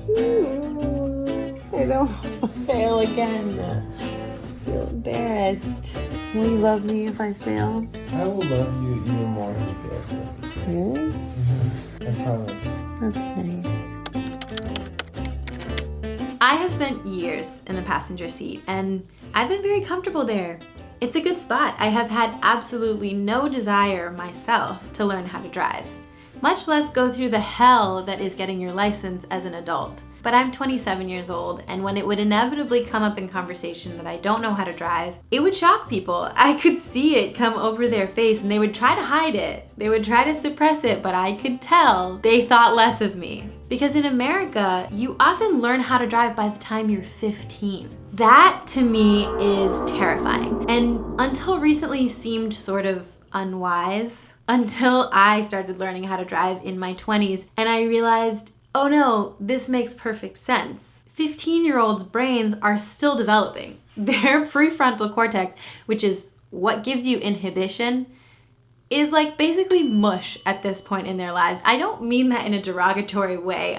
I don't want to fail again. I feel embarrassed. Will you love me if I fail? I will love you even more if you fail. Really? I promise. That's nice. I have spent years in the passenger seat and I've been very comfortable there. It's a good spot. I have had absolutely no desire myself to learn how to drive, much less go through the hell that is getting your license as an adult. But I'm 27 years old, and when it would inevitably come up in conversation that I don't know how to drive, it would shock people. I could see it come over their face and they would try to hide it. They would try to suppress it, but I could tell they thought less of me. Because in America, you often learn how to drive by the time you're 15. That to me is terrifying, and until recently seemed sort of unwise, until I started learning how to drive in my 20s and I realized, oh no, this makes perfect sense. 15-year-olds' brains are still developing. Their prefrontal cortex, which is what gives you inhibition, is like basically mush at this point in their lives. I don't mean that in a derogatory way.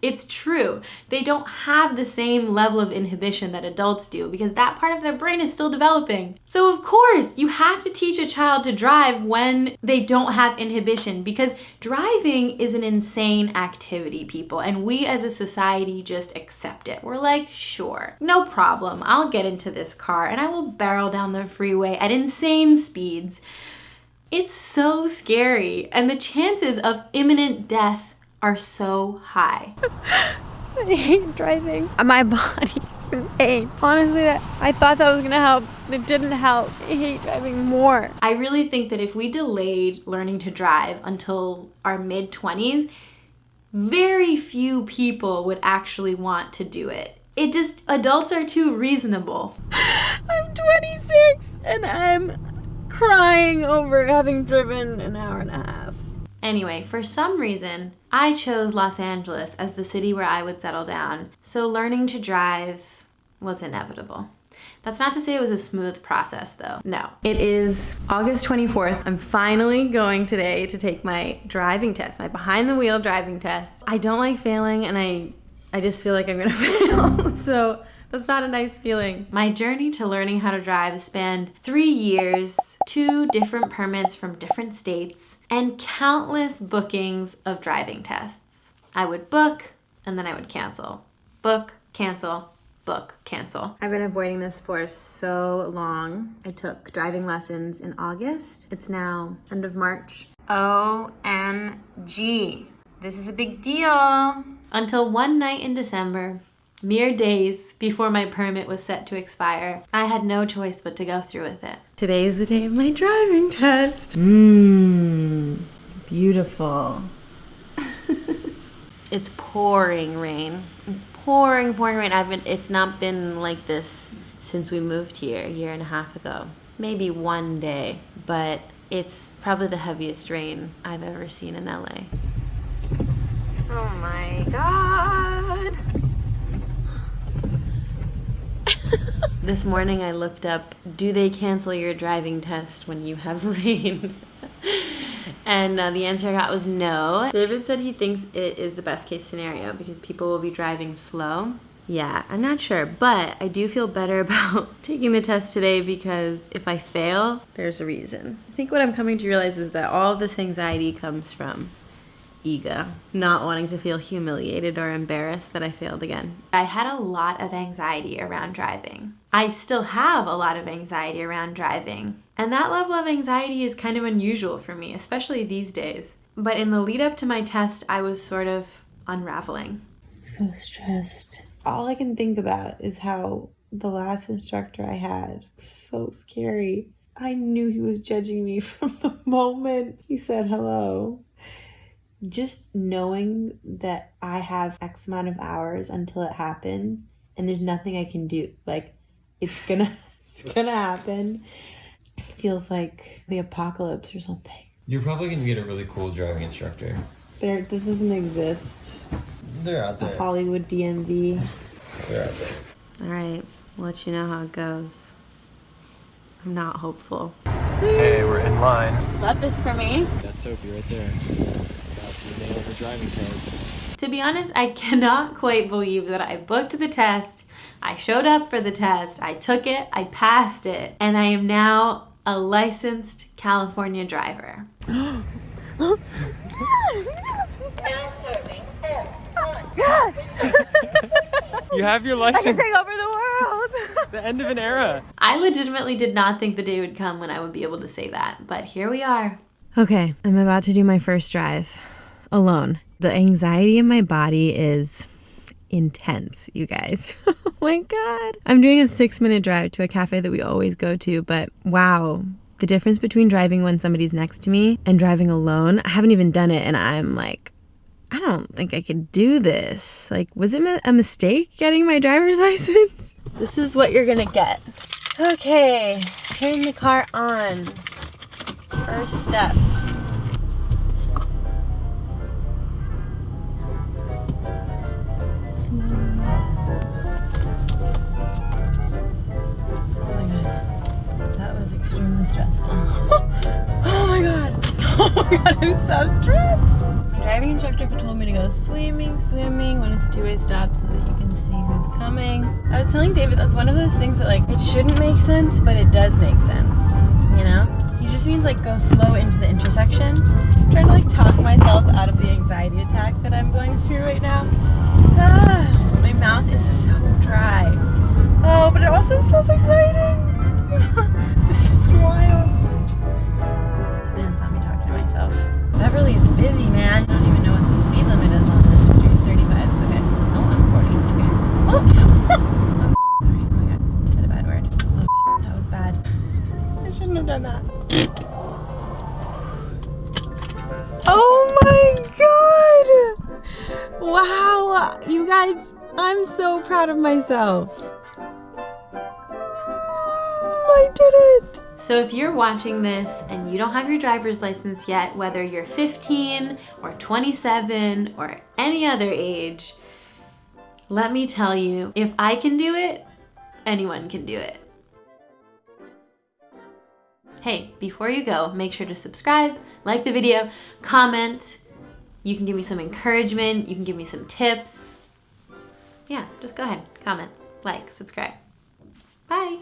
It's true. They don't have the same level of inhibition that adults do because that part of their brain is still developing. So of course, you have to teach a child to drive when they don't have inhibition because driving is an insane activity, people, and we as a society just accept it. We're like, sure, no problem. I'll get into this car and I will barrel down the freeway at insane speeds. It's so scary, and the chances of imminent death are so high. I hate driving. My body is in pain. Honestly, I thought that was gonna help. It didn't help. I hate driving more. I really think that if we delayed learning to drive until our mid-20s, very few people would actually want to do it. Adults are too reasonable. I'm 26 and I'm crying over having driven an hour and a half. Anyway, for some reason, I chose Los Angeles as the city where I would settle down, so learning to drive was inevitable. That's not to say it was a smooth process though. No. It is August 24th. I'm finally going today to take my driving test, my behind the wheel driving test. I don't like failing and I just feel like I'm gonna fail, so that's not a nice feeling. My journey to learning how to drive spanned 3 years, 2 different permits from different states, and countless bookings of driving tests. I would book, and then I would cancel. Book, cancel, book, cancel. I've been avoiding this for so long. I took driving lessons in August. It's now end of March. OMG. This is a big deal. Until one night in December, mere days before my permit was set to expire, I had no choice but to go through with it. Today is the day of my driving test. Beautiful. It's pouring rain. It's pouring rain. It's not been like this since we moved here a year and a half ago. Maybe one day, but it's probably the heaviest rain I've ever seen in LA. Oh my God. This morning I looked up, do they cancel your driving test when you have rain? And the answer I got was no. David said he thinks it is the best case scenario because people will be driving slow. Yeah, I'm not sure, but I do feel better about taking the test today because if I fail, there's a reason. I think what I'm coming to realize is that all of this anxiety comes from ego, not wanting to feel humiliated or embarrassed that I failed again. I had a lot of anxiety around driving. I still have a lot of anxiety around driving. And that level of anxiety is kind of unusual for me, especially these days. But in the lead up to my test, I was sort of unraveling. So stressed. All I can think about is how the last instructor I had was so scary. I knew he was judging me from the moment he said hello. Just knowing that I have X amount of hours until it happens and there's nothing I can do. Like, it's gonna happen. It feels like the apocalypse or something. You're probably gonna get a really cool driving instructor. This doesn't exist. They're out there. Hollywood DMV. They're out there. All right, I'll let you know how it goes. I'm not hopeful. Hey, we're in line. Love this for me. That's Sophie right there. About to nail the driving test. To be honest, I cannot quite believe that I booked the test, I showed up for the test, I took it, I passed it, and I am now a licensed California driver. Now serving F1. Yes! You have your license. I can take over the world. The end of an era. I legitimately did not think the day would come when I would be able to say that, but here we are. Okay, I'm about to do my first drive alone. The anxiety in my body is intense, you guys. Oh my God. I'm doing a 6-minute drive to a cafe that we always go to, but wow, the difference between driving when somebody's next to me and driving alone, I haven't even done it and I'm like, I don't think I could do this. Like, was it a mistake getting my driver's license? This is what you're gonna get. Okay, turn the car on. First step. Oh my God, that was extremely stressful. Oh my God, I'm so stressed. My driving instructor told me to go swimming when it's a two-way stop so that you can see who's coming. I was telling David that's one of those things that like, it shouldn't make sense, but it does make sense, you know? He just means like go slow into the intersection. I'm trying to like talk myself out of the anxiety attack that I'm going through right now. My mouth is so dry. Oh, but it also feels exciting. This is wild. Man saw me talking to myself. Beverly is busy, man. I don't even know what the speed limit is on this street. 35. Okay. Oh, I'm 40. Okay. Oh, oh sorry. Oh my God. Said a bad word. Oh, that was bad. I shouldn't have done that. Oh my God! Wow, you guys, I'm so proud of myself. I did it! So if you're watching this and you don't have your driver's license yet, whether you're 15 or 27 or any other age, let me tell you, if I can do it, anyone can do it. Hey, before you go, make sure to subscribe, like the video, comment. You can give me some encouragement, you can give me some tips. Yeah, just go ahead, comment, like, subscribe. Bye.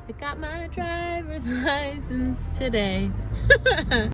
I got my driver's license today.